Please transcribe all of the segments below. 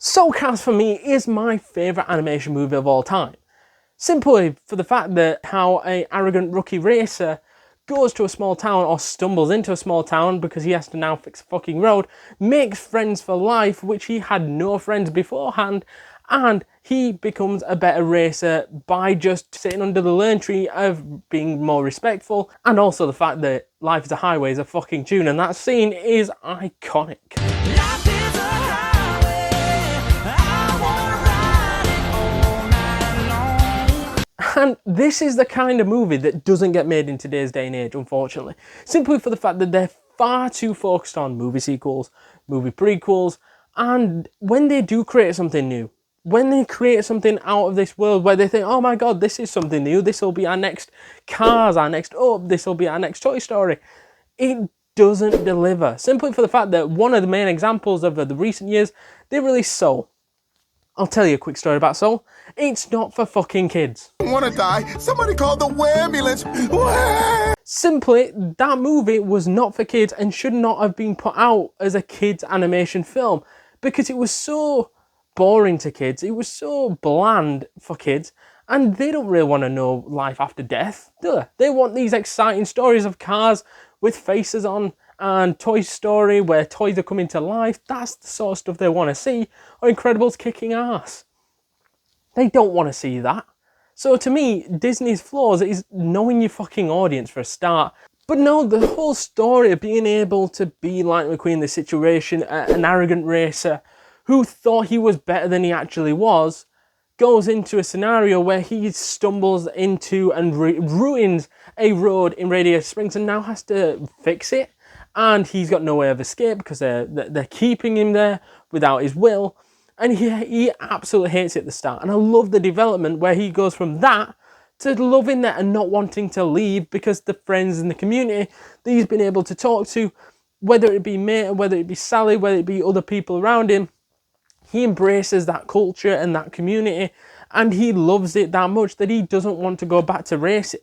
Soul Cast for me is my favourite animation movie of all time. Simply for the fact that how an arrogant rookie racer goes to a small town or stumbles into a small town because he has to now fix a fucking road, makes friends for life, which he had no friends beforehand, and he becomes a better racer by just sitting under the learn tree of being more respectful, and also the fact that Life is a Highway is a fucking tune, and that scene is iconic. And this is the kind of movie that doesn't get made in today's day and age, unfortunately. Simply for the fact that they're far too focused on movie sequels, movie prequels, and when they do create something new, when they create something out of this world where they think, oh my god, this is something new, this will be our next Cars, our next Up, this will be our next Toy Story, it doesn't deliver. Simply for the fact that one of the main examples of the recent years, they released Soul. I'll tell you a quick story about Soul. It's not for fucking kids. I want to die. Somebody called the ambulance. Simply, that movie was not for kids and should not have been put out as a kids animation film because it was so boring to kids. It was so bland for kids, and they don't really want to know life after death, do they? They want these exciting stories of cars with faces on, and Toy Story where toys are coming to life. That's the sort of stuff they want to see, or Incredibles kicking ass. They don't want to see that. So to me, Disney's flaws is knowing your fucking audience for a start. But no, the whole story of being able to be like McQueen in this situation, an arrogant racer who thought he was better than he actually was, goes into a scenario where he stumbles into and ruins a road in Radiator Springs and now has to fix it. And he's got no way of escape because they're keeping him there without his will. And he absolutely hates it at the start. And I love the development where he goes from that to loving that and not wanting to leave because the friends in the community that he's been able to talk to, whether it be mate, whether it be Sally, whether it be other people around him, he embraces that culture and that community, and he loves it that much that he doesn't want to go back to racing.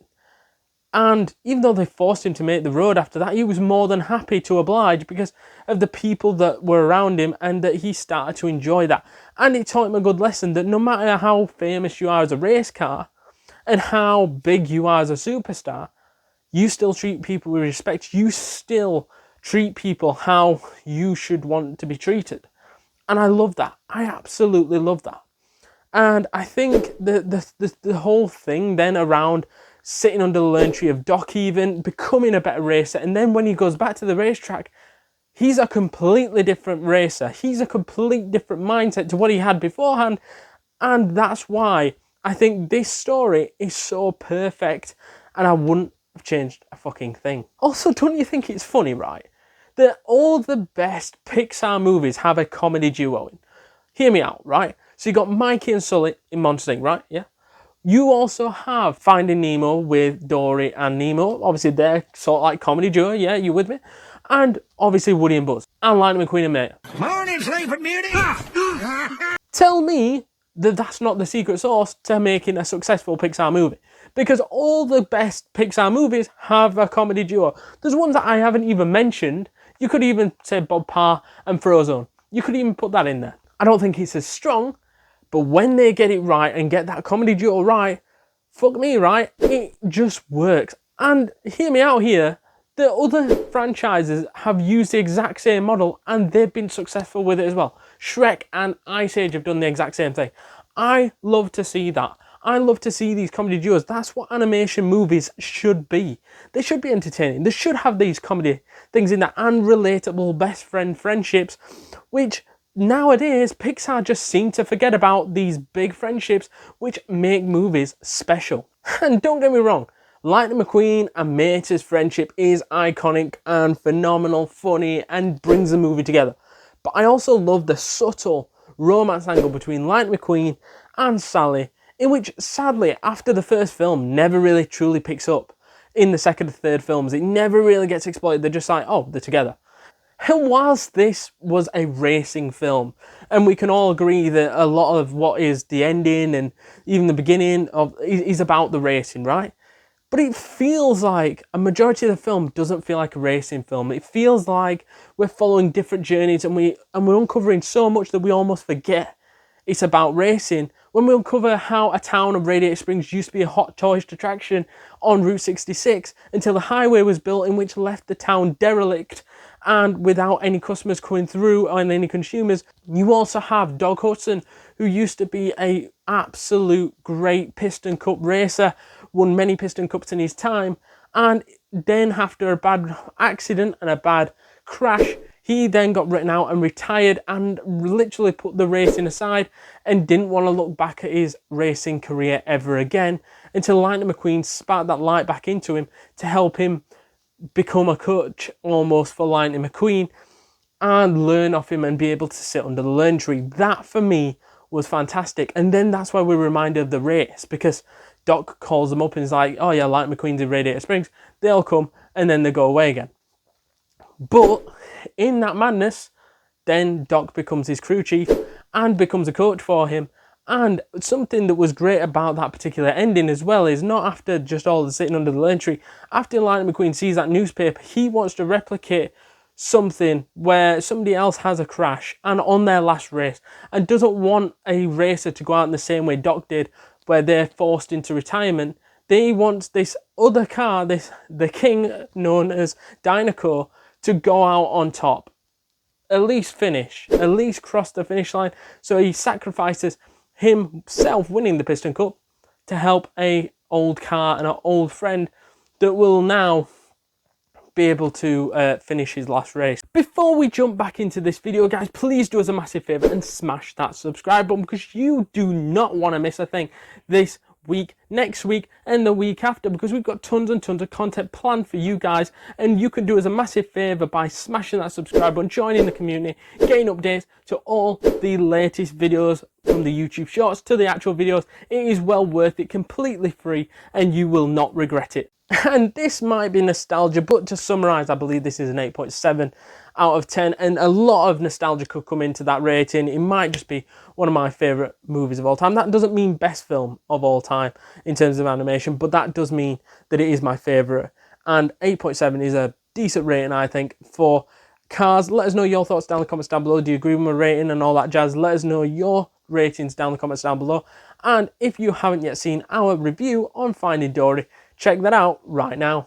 And even though they forced him to make the road after that, he was more than happy to oblige because of the people that were around him and that he started to enjoy that. And it taught him a good lesson that no matter how famous you are as a race car and how big you are as a superstar, you still treat people with respect. You still treat people how you should want to be treated. And I love that. I absolutely love that. And I think the whole thing then around sitting under the learn tree of Doc even, becoming a better racer, and then when he goes back to the racetrack, he's a completely different racer. He's a complete different mindset to what he had beforehand, and that's why I think this story is so perfect, and I wouldn't have changed a fucking thing. Also, don't you think it's funny, right, that all the best Pixar movies have a comedy duo in? Hear me out, right? So you got Mikey and Sully in Monsters, Inc., right? Yeah. You also have Finding Nemo with Dory and Nemo. Obviously, they're sort of like comedy duo. Yeah, you with me? And obviously, Woody and Buzz. And Lightning McQueen and Mate. Morning, Sleeping Beauty. Tell me that that's not the secret sauce to making a successful Pixar movie. Because all the best Pixar movies have a comedy duo. There's ones that I haven't even mentioned. You could even say Bob Parr and Frozone. You could even put that in there. I don't think it's as strong, but when they get it right and get that comedy duo right, fuck me, right? It just works. And hear me out here, the other franchises have used the exact same model and they've been successful with it as well. Shrek and Ice Age have done the exact same thing. I love to see that. I love to see these comedy duos. That's what animation movies should be. They should be entertaining. They should have these comedy things in there and relatable best friend friendships, which nowadays Pixar just seem to forget about these big friendships which make movies special. And don't get me wrong, Lightning McQueen and Mate's friendship is iconic and phenomenal, funny, and brings the movie together. But I also love the subtle romance angle between Lightning McQueen and Sally, in which, sadly, after the first film, never really truly picks up. In the second and third films, it never really gets exploited. They're just like, oh, they're together. And whilst this was a racing film, and we can all agree that a lot of what is the ending and even the beginning of is about the racing, right? But it feels like a majority of the film doesn't feel like a racing film. It feels like we're following different journeys, and we're uncovering so much that we almost forget it's about racing. When we uncover how a town of Radiator Springs used to be a hot tourist attraction on Route 66 until the highway was built, in which left the town derelict and without any customers coming through and any consumers. You also have Dog Hudson, who used to be a absolute great Piston Cup racer, won many Piston Cups in his time, and then after a bad accident and a bad crash, he then got written out and retired and literally put the racing aside and didn't want to look back at his racing career ever again, until Lightning McQueen sparked that light back into him to help him become a coach almost for Lightning McQueen and learn off him and be able to sit under the learn tree. That for me was fantastic. And then that's why we're reminded of the race, because Doc calls them up and is like, oh yeah, Lightning McQueen's in Radiator Springs. They'll come and then they go away again. But in that madness, then Doc becomes his crew chief and becomes a coach for him. And something that was great about that particular ending as well is not after just all the sitting under the learn tree. After Lightning McQueen sees that newspaper, he wants to replicate something where somebody else has a crash and on their last race, and doesn't want a racer to go out in the same way Doc did, where they're forced into retirement. They want this other car, the king known as Dynaco, to go out on top. At least finish, at least cross the finish line. So he sacrifices himself winning the Piston Cup to help a old car and an old friend that will now be able to finish his last race. Before we jump back into this video, guys, please do us a massive favour and smash that subscribe button, because you do not want to miss a thing this week, next week, and the week after, because we've got tons and tons of content planned for you guys, and you can do us a massive favour by smashing that subscribe button, joining the community, getting updates to all the latest videos from the YouTube shorts to the actual videos. It is well worth it, completely free, and you will not regret it. And this might be nostalgia, but to summarise, I believe this is an 8.7 out of 10, and a lot of nostalgia could come into that rating. It might just be one of my favourite movies of all time. That doesn't mean best film of all time in terms of animation, but that does mean that it is my favourite. And 8.7 is a decent rating, I think, for Cars. Let us know your thoughts down in the comments down below. Do you agree with my rating and all that jazz? Let us know your ratings down in the comments down below. And if you haven't yet seen our review on Finding Dory, check that out right now.